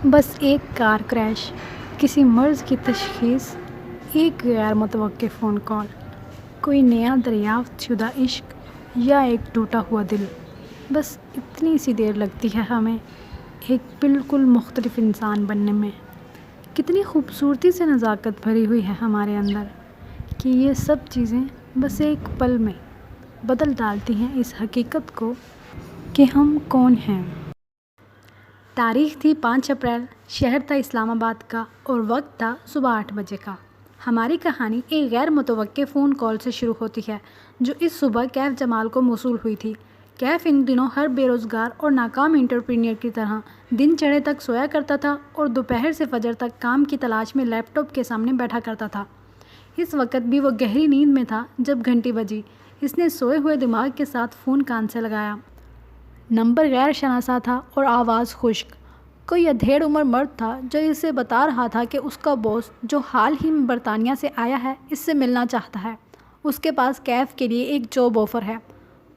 بس ایک کار کریش، کسی مرض کی تشخیص، ایک غیر متوقع فون کال، کوئی نیا دریافت شدہ عشق یا ایک ٹوٹا ہوا دل، بس اتنی سی دیر لگتی ہے ہمیں ایک بالکل مختلف انسان بننے میں۔ کتنی خوبصورتی سے نزاکت بھری ہوئی ہے ہمارے اندر کہ یہ سب چیزیں بس ایک پل میں بدل ڈالتی ہیں اس حقیقت کو کہ ہم کون ہیں۔ تاریخ تھی 5 اپریل، شہر تھا اسلام آباد کا اور وقت تھا صبح 8 بجے کا۔ ہماری کہانی ایک غیر متوقع فون کال سے شروع ہوتی ہے جو اس صبح کیف جمال کو موصول ہوئی تھی۔ کیف ان دنوں ہر بے روزگار اور ناکام انٹرپرینیور کی طرح دن چڑھے تک سویا کرتا تھا اور دوپہر سے فجر تک کام کی تلاش میں لیپ ٹاپ کے سامنے بیٹھا کرتا تھا۔ اس وقت بھی وہ گہری نیند میں تھا جب گھنٹی بجی۔ اس نے سوئے ہوئے دماغ کے ساتھ فون کان سے لگایا۔ نمبر غیر شناسا تھا اور آواز خشک۔ کوئی ادھیڑ عمر مرد تھا جو اسے بتا رہا تھا کہ اس کا باس جو حال ہی میں برطانیہ سے آیا ہے اس سے ملنا چاہتا ہے۔ اس کے پاس کیف کے لیے ایک جاب آفر ہے۔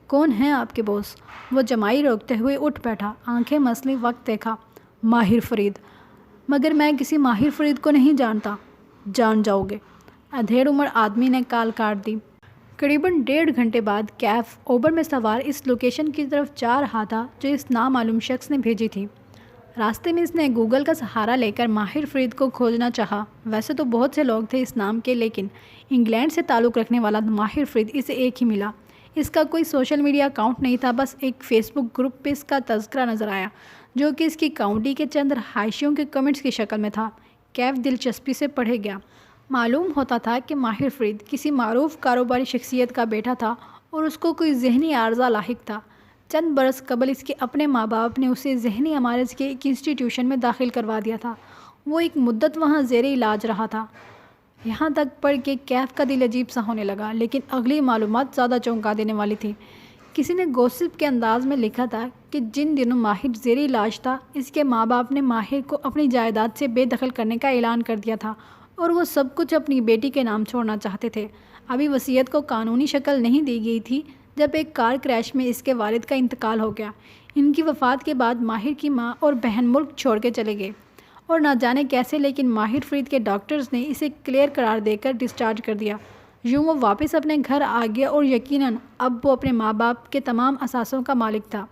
کون ہیں آپ کے باس؟ وہ جمائی روکتے ہوئے اٹھ بیٹھا، آنکھیں مسلی وقت دیکھا۔ ماہر فرید۔ مگر میں کسی ماہر فرید کو نہیں جانتا۔ جان جاؤ گے۔ ادھیڑ عمر آدمی نے کال کاٹ دی۔ قریباً 1.5 گھنٹے بعد کیف اوبر میں سوار اس لوکیشن کی طرف جا رہا تھا جو اس نامعلوم شخص نے بھیجی تھی۔ راستے میں اس نے گوگل کا سہارا لے کر ماہر فرید کو کھوجنا چاہا۔ ویسے تو بہت سے لوگ تھے اس نام کے، لیکن انگلینڈ سے تعلق رکھنے والا ماہر فرید اسے ایک ہی ملا۔ اس کا کوئی سوشل میڈیا اکاؤنٹ نہیں تھا، بس ایک فیس بک گروپ پہ اس کا تذکرہ نظر آیا جو کہ اس کی کاؤنٹی کے چند رہائشیوں کے کمنٹس کی شکل میں تھا۔ کیف دلچسپی سے پڑھے گیا۔ معلوم ہوتا تھا کہ ماہر فرید کسی معروف کاروباری شخصیت کا بیٹا تھا اور اس کو کوئی ذہنی عارضہ لاحق تھا۔ چند برس قبل اس کے اپنے ماں باپ نے اسے ذہنی امراض کے ایک انسٹیٹیوشن میں داخل کروا دیا تھا۔ وہ ایک مدت وہاں زیر علاج رہا تھا۔ یہاں تک پڑھ کے کیف کا دل عجیب سا ہونے لگا، لیکن اگلی معلومات زیادہ چونکا دینے والی تھی۔ کسی نے گوسپ کے انداز میں لکھا تھا کہ جن دنوں ماہر زیر علاج تھا، اس کے ماں باپ نے ماہر کو اپنی جائیداد سے بے دخل کرنے کا اعلان کر دیا تھا اور وہ سب کچھ اپنی بیٹی کے نام چھوڑنا چاہتے تھے۔ ابھی وصیت کو قانونی شکل نہیں دی گئی تھی جب ایک کار کریش میں اس کے والد کا انتقال ہو گیا۔ ان کی وفات کے بعد ماہر کی ماں اور بہن ملک چھوڑ کے چلے گئے اور نہ جانے کیسے، لیکن ماہر فرید کے ڈاکٹرز نے اسے کلیئر قرار دے کر ڈسچارج کر دیا۔ یوں وہ واپس اپنے گھر آ گیا اور یقیناً اب وہ اپنے ماں باپ کے تمام اثاثوں کا مالک تھا۔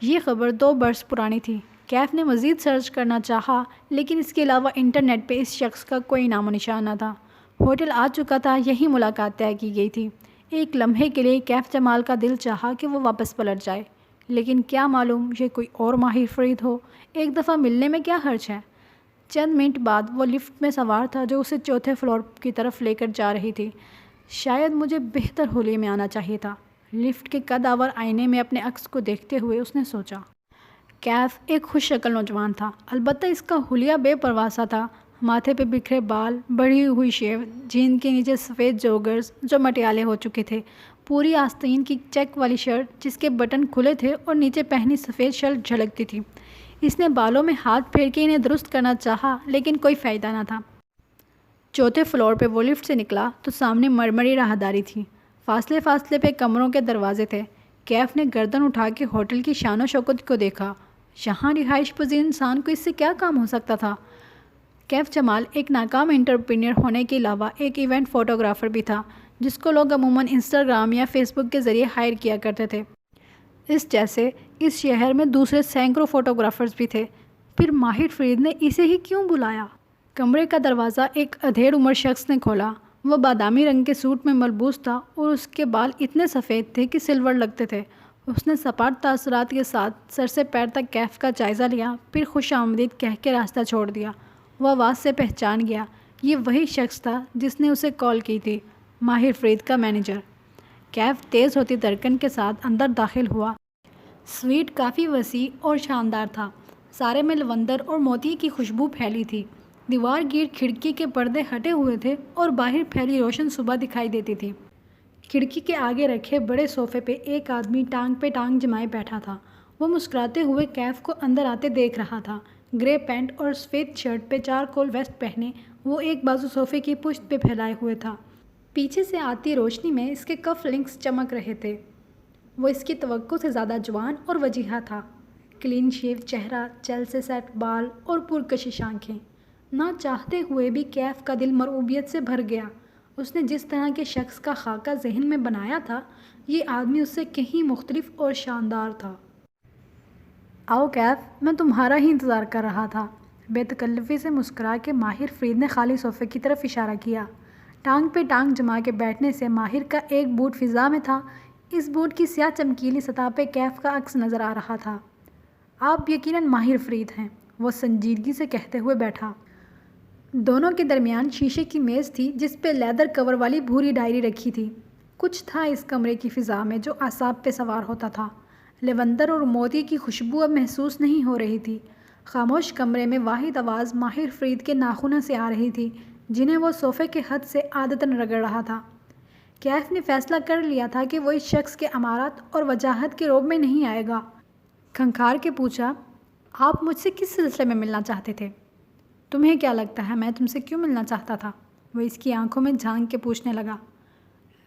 یہ خبر 2 برس پرانی تھی۔ کیف نے مزید سرچ کرنا چاہا، لیکن اس کے علاوہ انٹرنیٹ پہ اس شخص کا کوئی نام و نشان نہ تھا۔ ہوٹل آ چکا تھا، یہی ملاقات طے کی گئی تھی۔ ایک لمحے کے لیے کیف جمال کا دل چاہا کہ وہ واپس پلٹ جائے، لیکن کیا معلوم یہ کوئی اور ماہر فرید ہو۔ ایک دفعہ ملنے میں کیا حرج ہے۔ چند منٹ بعد وہ لفٹ میں سوار تھا جو اسے 4تھے فلور کی طرف لے کر جا رہی تھی۔ شاید مجھے بہتر حلیے میں آنا چاہیے تھا۔ لفٹ کے قد آور آئینے میں اپنے عکس کو دیکھتے ہوئے اس نے سوچا۔ کیف ایک خوش شکل نوجوان تھا، البتہ اس کا حلیہ بے پرواہ سا تھا۔ ماتھے پہ بکھرے بال، بڑھی ہوئی شیو، جین کے نیچے سفید جوگرز جو مٹیالے ہو چکے تھے، پوری آستین کی چیک والی شرٹ جس کے بٹن کھلے تھے اور نیچے پہنی سفید شرٹ جھلکتی تھی۔ اس نے بالوں میں ہاتھ پھیر کے انہیں درست کرنا چاہا، لیکن کوئی فائدہ نہ تھا۔ 4تھے فلور پہ وہ لفٹ سے نکلا تو سامنے مرمری راہداری تھی۔ فاصلے فاصلے پہ کمروں کے دروازے تھے۔ کیف نے گردن اٹھا کے ہوٹل کی شان و شوکت کو دیکھا۔ یہاں رہائش پذیر انسان کو اس سے کیا کام ہو سکتا تھا؟ کیف جمال ایک ناکام انٹرپرینیور ہونے کے علاوہ ایک ایونٹ فوٹوگرافر بھی تھا، جس کو لوگ عموماً انسٹاگرام یا فیس بک کے ذریعے ہائر کیا کرتے تھے۔ اس جیسے اس شہر میں دوسرے سینکڑوں فوٹوگرافرز بھی تھے۔ پھر ماہر فرید نے اسے ہی کیوں بلایا؟ کمرے کا دروازہ ایک ادھیڑ عمر شخص نے کھولا۔ وہ بادامی رنگ کے سوٹ میں ملبوس تھا اور اس کے بال اتنے سفید تھے کہ سلور لگتے تھے۔ اس نے سپاٹ تاثرات کے ساتھ سر سے پیر تک کیف کا جائزہ لیا، پھر خوش آمدید کہہ کے راستہ چھوڑ دیا۔ وہ آواز سے پہچان گیا، یہ وہی شخص تھا جس نے اسے کال کی تھی، ماہر فرید کا مینیجر۔ کیف تیز ہوتی دھڑکن کے ساتھ اندر داخل ہوا۔ سویٹ کافی وسیع اور شاندار تھا، سارے میں لوندر اور موتی کی خوشبو پھیلی تھی۔ دیوار گرد کھڑکی کے پردے ہٹے ہوئے تھے اور باہر پھیلی روشن صبح دکھائی دیتی تھی۔ کھڑکی کے آگے رکھے بڑے صوفے پہ ایک آدمی ٹانگ پہ ٹانگ جمائے بیٹھا تھا۔ وہ مسکراتے ہوئے کیف کو اندر آتے دیکھ رہا تھا۔ گرے پینٹ اور سفید شرٹ پہ چارکول ویسٹ پہنے وہ ایک بازو صوفے کی پشت پہ پھیلائے ہوئے تھا۔ پیچھے سے آتی روشنی میں اس کے کف لنکس چمک رہے تھے۔ وہ اس کی توقع سے زیادہ جوان اور وجیہہ تھا۔ کلین شیو چہرہ، چل سے سیٹ بال اور پرکشش آنکھیں۔ نہ چاہتے ہوئے بھی کیف کا دل مرعوبیت سے بھر گیا۔ اس نے جس طرح کے شخص کا خاکہ ذہن میں بنایا تھا، یہ آدمی اس سے کہیں مختلف اور شاندار تھا۔ آؤ کیف، میں تمہارا ہی انتظار کر رہا تھا۔ بے تکلفی سے مسکرا کے ماہر فرید نے خالی صوفے کی طرف اشارہ کیا۔ ٹانگ پہ ٹانگ جما کے بیٹھنے سے ماہر کا ایک بوٹ فضا میں تھا۔ اس بوٹ کی سیاہ چمکیلی سطح پہ کیف کا عکس نظر آ رہا تھا۔ آپ یقیناً ماہر فرید ہیں، وہ سنجیدگی سے کہتے ہوئے بیٹھا۔ دونوں کے درمیان شیشے کی میز تھی جس پہ لیدر کور والی بھوری ڈائری رکھی تھی۔ کچھ تھا اس کمرے کی فضا میں جو اعصاب پہ سوار ہوتا تھا۔ لیونڈر اور موتی کی خوشبو اب محسوس نہیں ہو رہی تھی۔ خاموش کمرے میں واحد آواز ماہر فرید کے ناخنوں سے آ رہی تھی، جنہیں وہ صوفے کے ہتھ سے عادتاً رگڑ رہا تھا۔ کیف نے فیصلہ کر لیا تھا کہ وہ اس شخص کے امارات اور وجاہت کے روب میں نہیں آئے گا۔ کھنکھار کے پوچھا، آپ مجھ سے کس سلسلے میں ملنا چاہتے تھے؟ تمہیں کیا لگتا ہے میں تم سے کیوں ملنا چاہتا تھا؟ وہ اس کی آنکھوں میں جھانک کے پوچھنے لگا۔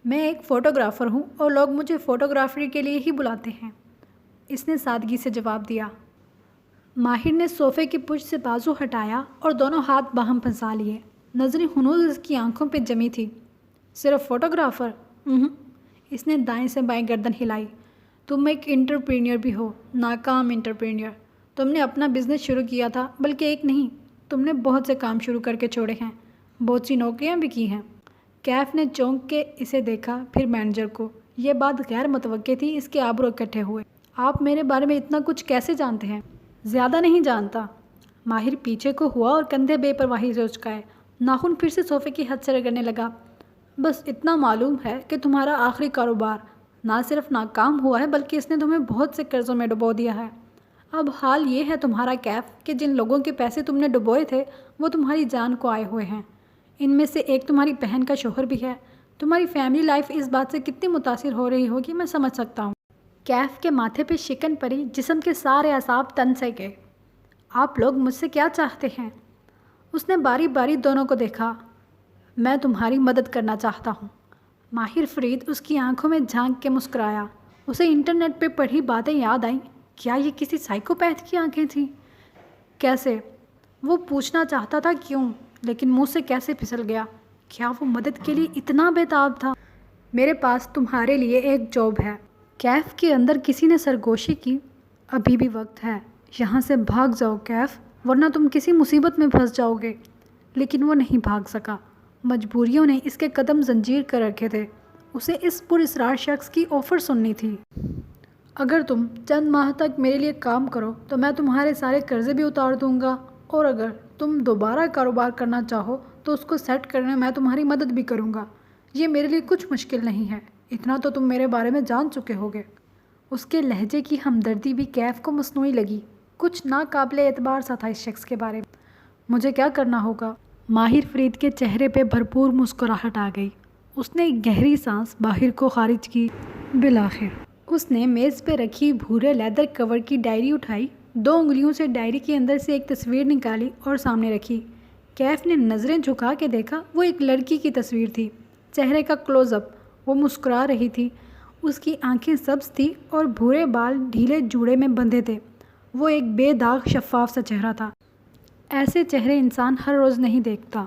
میں ایک فوٹوگرافر ہوں اور لوگ مجھے فوٹوگرافری کے لیے ہی بلاتے ہیں، اس نے سادگی سے جواب دیا۔ ماہر نے صوفے کی پشت سے بازو ہٹایا اور دونوں ہاتھ باہم پھنسا لیے۔ نظریں ہنوز اس کی آنکھوں پہ جمی تھی۔ صرف فوٹوگرافر؟ اس نے دائیں سے بائیں گردن ہلائی۔ تم ایک انٹرپرینیور بھی ہو، ناکام انٹرپرینیور۔ تم نے اپنا بزنس شروع کیا تھا، بلکہ ایک نہیں، تم نے بہت سے کام شروع کر کے چھوڑے ہیں، بہت سی نوکریاں بھی کی ہیں۔ کیف نے چونک کے اسے دیکھا، پھر مینیجر کو۔ یہ بات غیر متوقع تھی، اس کے آبرو اکٹھے ہوئے۔ آپ میرے بارے میں اتنا کچھ کیسے جانتے ہیں؟ زیادہ نہیں جانتا۔ ماہر پیچھے کو ہوا اور کندھے بے پرواہی سے اچکائے۔ ناخن پھر سے صوفے کی حد سے رگڑنے لگا۔ بس اتنا معلوم ہے کہ تمہارا آخری کاروبار نہ صرف ناکام ہوا ہے بلکہ اس نے تمہیں بہت سے قرضوں میں ڈبو دیا ہے۔ اب حال یہ ہے تمہارا کیف کہ جن لوگوں کے پیسے تم نے ڈبوئے تھے وہ تمہاری جان کو آئے ہوئے ہیں۔ ان میں سے ایک تمہاری بہن کا شوہر بھی ہے۔ تمہاری فیملی لائف اس بات سے کتنی متاثر ہو رہی ہوگی میں سمجھ سکتا ہوں۔ کیف کے ماتھے پہ شکن پڑی، جسم کے سارے اعصاب تن سے گئے۔ آپ لوگ مجھ سے کیا چاہتے ہیں؟ اس نے باری باری دونوں کو دیکھا۔ میں تمہاری مدد کرنا چاہتا ہوں۔ ماہر فرید اس کی آنکھوں میں جھانک کے مسکرایا۔ اسے انٹرنیٹ پہ پڑھی باتیں یاد آئیں۔ کیا یہ کسی سائیکوپیتھ کی آنکھیں تھیں؟ کیسے؟ وہ پوچھنا چاہتا تھا کیوں، لیکن منہ سے کیسے پھسل گیا۔ کیا وہ مدد کے لیے اتنا بے تاب تھا؟ میرے پاس تمہارے لیے ایک جاب ہے۔ کیف کے اندر کسی نے سرگوشی کی۔ ابھی بھی وقت ہے، یہاں سے بھاگ جاؤ کیف، ورنہ تم کسی مصیبت میں پھنس جاؤ گے۔ لیکن وہ نہیں بھاگ سکا۔ مجبوریوں نے اس کے قدم زنجیر کر رکھے تھے۔ اسے اس پراسرار شخص کی آفر سننی تھی۔ اگر تم چند ماہ تک میرے لیے کام کرو تو میں تمہارے سارے قرضے بھی اتار دوں گا، اور اگر تم دوبارہ کاروبار کرنا چاہو تو اس کو سیٹ کرنے میں میں تمہاری مدد بھی کروں گا۔ یہ میرے لیے کچھ مشکل نہیں ہے، اتنا تو تم میرے بارے میں جان چکے ہوگے۔ اس کے لہجے کی ہمدردی بھی کیف کو مصنوعی لگی۔ کچھ ناقابل اعتبار سا تھا اس شخص کے بارے میں۔ مجھے کیا کرنا ہوگا؟ ماہر فرید کے چہرے پہ بھرپور مسکراہٹ آ گئی۔ اس نے ایک گہری سانس باہر کو خارج کی۔ بالآخر اس نے میز پہ رکھی بھورے لیدر کور کی ڈائری اٹھائی، 2 انگلیوں سے ڈائری کے اندر سے ایک تصویر نکالی اور سامنے رکھی۔ کیف نے نظریں جھکا کے دیکھا، وہ ایک لڑکی کی تصویر تھی، چہرے کا کلوز اپ۔ وہ مسکرا رہی تھی، اس کی آنکھیں سبز تھی اور بھورے بال ڈھیلے جوڑے میں بندھے تھے۔ وہ ایک بے داغ شفاف سا چہرہ تھا۔ ایسے چہرے انسان ہر روز نہیں دیکھتا۔